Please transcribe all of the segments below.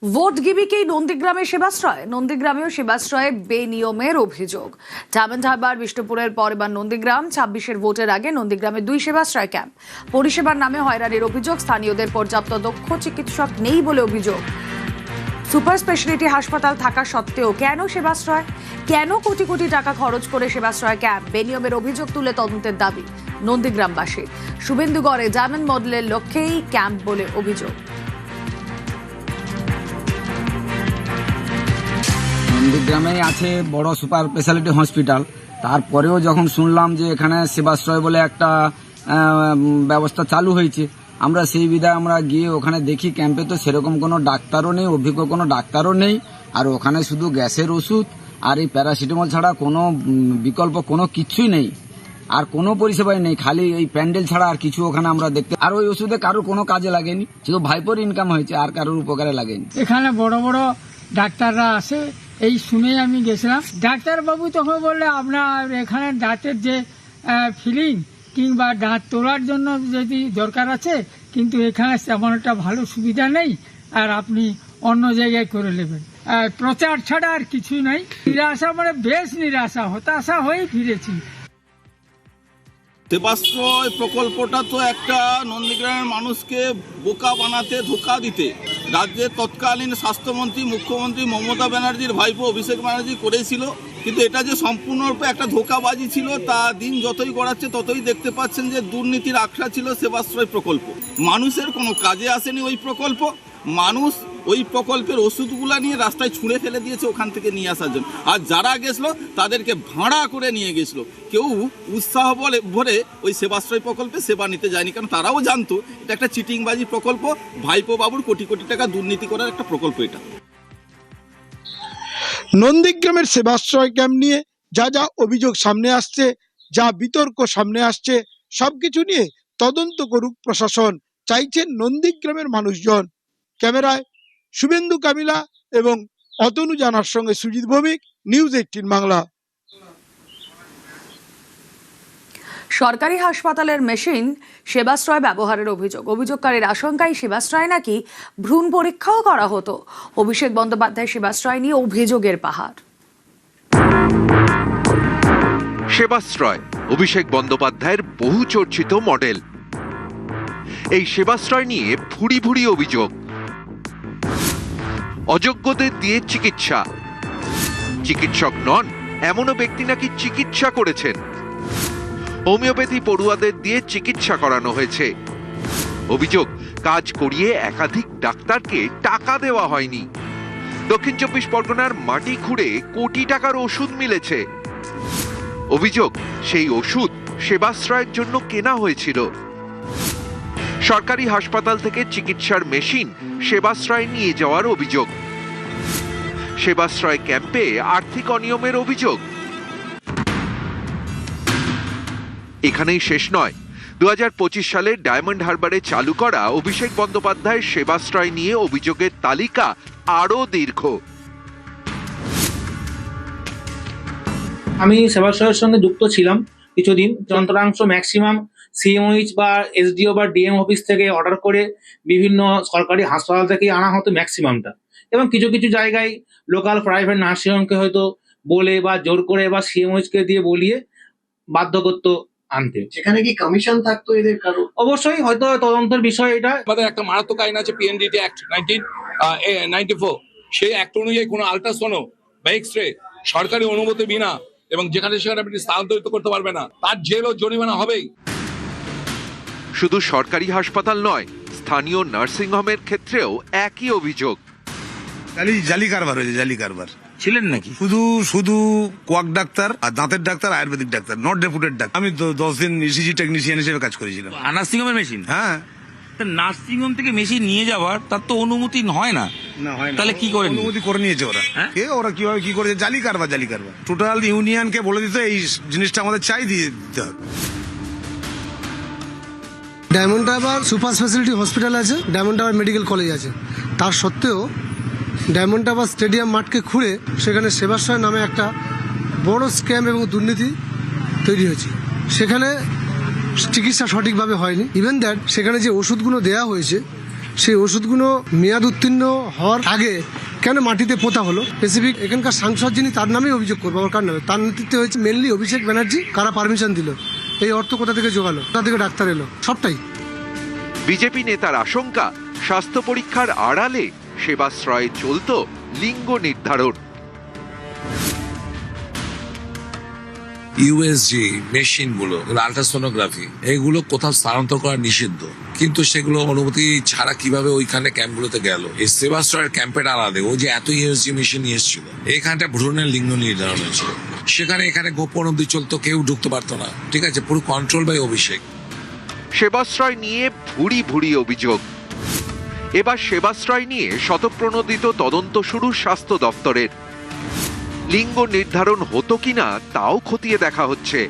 Vote গিমিকেই নন্দীগ্রামে সেবাশ্রয়, নন্দীগ্রামেও সেবাশ্রয়ে বেনিয়মের অভিযোগ। Diamond Harbour, বিষ্ণুপুরের পর এবার নন্দীগ্রাম। 26-এর ভোটের আগে নন্দীগ্রামে 2 সেবাশ্রয় ক্যাম্প। পরিষেবার নামে হয়রানির অভিযোগ। স্থানীয়দের পর্যাপ্ত দক্ষ চিকিৎসক নেই বলে অভিযোগ। সুপার স্পেশালিটি হাসপাতাল থাকা সত্ত্বেও কেন সেবাশ্রয়, কেন কোটি কোটি টাকা খরচ করে সেবাশ্রয় ক্যাম্প? বেনিয়মের অভিযোগ তুলে তদন্তের দাবি নন্দীগ্রামবাসী। শুভেন্দুগড়ে ডায়মন্ড মডেলের লক্ষ্যেই ক্যাম্প বলে অভিযোগ। নন্দীগ্রামে আছে বড় সুপার স্পেশালিটি হসপিটাল, তারপরেও যখন শুনলাম যে এখানে সেবাশ্রয় বলে একটা ব্যবস্থা চালু হয়েছে, আমরা সেই বিধায় আমরা গিয়ে ওখানে দেখি ক্যাম্পে তো সেরকম কোনো ডাক্তারও নেই, অভিজ্ঞ কোনো ডাক্তারও নেই। আর ওখানে শুধু গ্যাসের ওষুধ আর এই প্যারাসিটামল ছাড়া কোনো বিকল্প কোনো কিছুই নেই, আর কোনো পরিষেবাই নেই। খালি এই প্যান্ডেল ছাড়া আর কিছু ওখানে আমরা দেখতে, আর ওই ওষুধে কারোর কোনো কাজে লাগেনি, শুধু ভাইপোর ইনকাম হয়েছে, আর কারোর উপকারে লাগেনি। এখানে বড় বড় ডাক্তাররা আসে, এই শুনেই আমি গেছিলাম। ডাক্তারবাবু তখন বললে আপনার এখানে দাঁতের যে ফিলিং কিংবা দাঁত তোলার জন্য যদি দরকার আছে, কিন্তু এখানে তেমন একটা ভালো সুবিধা নেই, আর আপনি অন্য জায়গায় করে নেবেন। প্রচার ছাড়া আর কিছুই নাই। নিরাশা মানে বেশ নিরাশা, হতাশা হয়ে ফিরেছি। সেবাশ্রয় প্রকল্পটা তো একটা নন্দীগ্রামের মানুষকে বোকা বানাতে, ধোঁকা দিতে রাজ্যের তৎকালীন স্বাস্থ্যমন্ত্রী মুখ্যমন্ত্রী মমতা ব্যানার্জির ভাইপো অভিষেক ব্যানার্জি করেছিল। কিন্তু এটা যে সম্পূর্ণরূপে একটা ধোঁকাবাজি ছিল, তা দিন যতই গড়াচ্ছে ততই দেখতে পাচ্ছেন যে দুর্নীতির আখড়া ছিল সেবাশ্রয় প্রকল্প। মানুষের কোনো কাজে আসেনি ওই প্রকল্প। মানুষ ওই প্রকল্পের ওষুধগুলা নিয়ে রাস্তায় ছুঁড়ে ফেলে দিয়েছে ওখান থেকে নিয়ে আসার জন্য, আর যারা গেছিলো তাদেরকে ভাড়া করে নিয়ে গেছিলো। কেউ উৎসাহ ভরে ওই সেবাশ্রয় প্রকল্পে সেবা নিতে যায়নি, কারণ তারাও জানতো এটা একটা চিটিংবাজি প্রকল্প, ভাইপো বাবুর কোটি কোটি টাকা দুর্নীতি করার একটা প্রকল্প এটা। নন্দীগ্রামের সেবাশ্রয় ক্যাম্প নিয়ে যা যা অভিযোগ সামনে আসছে, যা বিতর্ক সামনে আসছে, সবকিছু নিয়ে তদন্ত করুক প্রশাসন, চাইছেন নন্দীগ্রামের মানুষজন। ক্যামেরায় শুভেন্দু কামিলা এবং অতনু জানার সঙ্গে সুজিত ভৌমিক, নিউজ 18 বাংলা। সরকারি হাসপাতালের মেশিন সেবাশ্রয় ব্যবহারের অভিযোগ। অভিযোগকারীর আশঙ্কায় সেবাশ্রয় নাকি ভ্রূণ পরীক্ষাও করা হতো। অভিষেক বন্দ্যোপাধ্যায় সেবাশ্রয় নিয়ে অভিযোগের পাহাড়। সেবাশ্রয় অভিষেক বন্দ্যোপাধ্যায়ের বহু চর্চিত মডেল। এই সেবাশ্রয় নিয়ে ভুরি ভুরি অভিযোগ। অযোগ্যদের দিয়ে চিকিৎসা, চিকিৎসক নন এমনও ব্যক্তি নাকি চিকিৎসা করেছেন। হোমিওপ্যাথি পড়ুয়াদের দিয়ে চিকিৎসা করানো হয়েছে। অভিযোগ, কাজ করিয়ে একাধিক ডাক্তারকে টাকা দেওয়া হয়নি। দক্ষিণ 24 পরগনার মাটি খুঁড়ে কোটি টাকার ওষুধ মিলেছে। অভিযোগ, সেই ওষুধ সেবাশ্রয়ের জন্য কেনা হয়েছিল। সরকারি হাসপাতাল থেকে চিকিৎসার মেশিন সেবাশ্রয় নিয়ে যাওয়ার অভিযোগ। সেবাশ্রয় ক্যাম্পে আর্থিক অনিয়মের অভিযোগ। এখানেই শেষ নয়। 2025 সালে ডায়মন্ড হারবারে চালু করা অভিষেক বন্দ্যোপাধ্যায়ের সেবাশ্রয় নিয়ে অভিযোগের তালিকা আরো দীর্ঘ। আমি সেবাশ্রয়ের সঙ্গে যুক্ত ছিলাম কিছুদিন। যন্ত্রাংশ ম্যাক্সিমাম সিএমওইচ বা এসডিও বা ডিএম অফিস থেকে অর্ডার করে বিভিন্ন সরকারি হাসপাতাল থেকে আনা হতো ম্যাক্সিমামটা, এবং কিছু কিছু জায়গায় লোকাল প্রাইভেট নার্সিংহোমকে হয়তো বলে বা জোর করে বা সিএমওইচকে দিয়ে বলিয়ে বাধ্য করতো আনতে। সেখানে কি কমিশন থাকতো এদের কারো? অবশ্যই, হয়তো তদন্তের বিষয় এটা। আমাদের একটা মারাত্মক আইন আছে, পিএনডিটি অ্যাক্ট 1994। সেই অ্যাক্ট অনুযায়ী কোনো আল্ট্রাসোনো বা এক্সরে সরকারি অনুমতি বিনা এবং যেখানে সেখানে আপনি স্থানান্তরিত করতে পারবে না, তার জেল ও জরিমানা হবেই। শুধু সরকারি হাসপাতাল নয়, স্থানীয় নার্সিংহোমের ক্ষেত্রেও একই অভিযোগ। জালি কারবার হয়েছে, জালি কারবার ছিলেন নাকি? শুধু কোয়াক ডাক্তার আর দাঁতের doctor, Ayurvedic doctor, not deputed doctor. আমি তো 10 দিন ইসিজি টেকনিশিয়ান হিসেবে কাজ করেছিলাম। নার্সিং হোমের মেশিন? হ্যাঁ। নার্সিং হোম থেকে মেশিন নিয়ে যাওয়ার তার তো অনুমতি হয় না। তাহলে কি করে অনুমতি করে নিয়েছে ওরা? ওরা কিভাবে কি করেছে? জালি কারবার, জালি কারবার। টোটাল ইউনিয়নকে বলে দিতে এই জিনিসটা আমাদের চাই দিয়ে দিতে হবে। Diamond Harbour super speciality hospital আছে, ডায়মন্ড হারবার মেডিকেল কলেজ আছে, তার সত্ত্বেও ডায়মন্ড হারবার স্টেডিয়াম মাঠকে খুঁড়ে সেখানে সেবাশ্রয় নামে একটা বড় স্ক্যাম এবং দুর্নীতি তৈরি হয়েছে। সেখানে চিকিৎসা সঠিকভাবে হয়নি। ইভেন দ্যাট সেখানে যে ওষুধগুলো দেওয়া হয়েছে সেই ওষুধগুলো মেয়াদ উত্তীর্ণ হওয়ার আগে কেন মাটিতে পোতা হলো? স্পেসিফিক এখানকার সাংসদ যিনি তার নামেই অভিযোগ করবো, আমার কার নামে? তার নেতৃত্বে হয়েছে মেনলি অভিষেক ব্যানার্জি। কারা পারমিশন দিল? এই অর্থ কোথা থেকে জোগালো? কোথা থেকে ডাক্তার এলো? সবটাই। বিজেপি নেতার আশঙ্কা, স্বাস্থ্য পরীক্ষার আড়ালে সেবাশ্রয়ে চলত লিঙ্গ নির্ধারণ। ইউএসজি মেশিনগুলো, আল্ট্রাসোনোগ্রাফি, এগুলো কোথাও স্থানান্তর করা নিষিদ্ধ, কিন্তু সেগুলো অনুমতি ছাড়া কিভাবে ওইখানে ক্যাম্পগুলোতে গেল? এই সেবাশ্রয়ের ক্যাম্পের আলাদা ওই যে এত ইউএসজি মেশিন নিয়ে এসেছিল, এখানটা ভ্রূণের লিঙ্গ নির্ধারণ হয়েছিল, সেখানে এখানে গোপন অব্দি চলতো, কেউ ঢুকতে পারতো না। ঠিক আছে, পুরো কন্ট্রোল বাই অভিষেক। সেবাশ্রয় নিয়ে ভুরি ভুরি অভিযোগ। এবার সেবাশ্রয় নিয়ে শতপ্রণোদিত তদন্ত শুরু স্বাস্থ্য দপ্তরের। লিঙ্গ নির্ধারণ হতো কিনা তাও খতিয়ে দেখা হচ্ছে।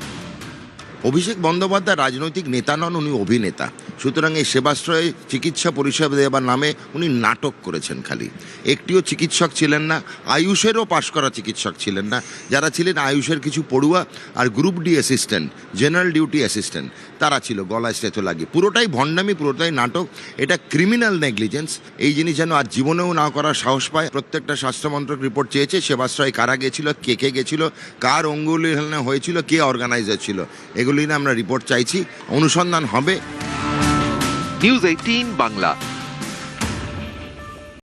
অভিষেক বন্দ্যোপাধ্যায় রাজনৈতিক নেতা নন, উনি অভিনেতা। সুতরাং এই সেবাশ্রয়ে চিকিৎসা পরিষেবা দেওয়ার নামে উনি নাটক করেছেন। খালি একটিও চিকিৎসক ছিলেন না, আয়ুষেরও পাশ করা চিকিৎসক ছিলেন না। যারা ছিলেন আয়ুষের কিছু পড়ুয়া আর group D assistant, general duty assistant, তারা ছিল গলায় স্টেথো লাগিয়ে। পুরোটাই ভণ্ডামি, পুরোটাই নাটক। এটা ক্রিমিনাল নেগলিজেন্স। এই জিনিস যেন আর জীবনেও না করার সাহস পায়। প্রত্যেকটা স্বাস্থ্যমন্ত্রক রিপোর্ট চেয়েছে সেবাশ্রয় কারা গেছিল, কে কে গেছিল, কার অঙ্গুলি হেলনা হয়েছিল, কে অর্গানাইজার ছিল, এগুলি নিয়ে আমরা রিপোর্ট চাইছি। অনুসন্ধান হবে। নিউজ 18 বাংলা।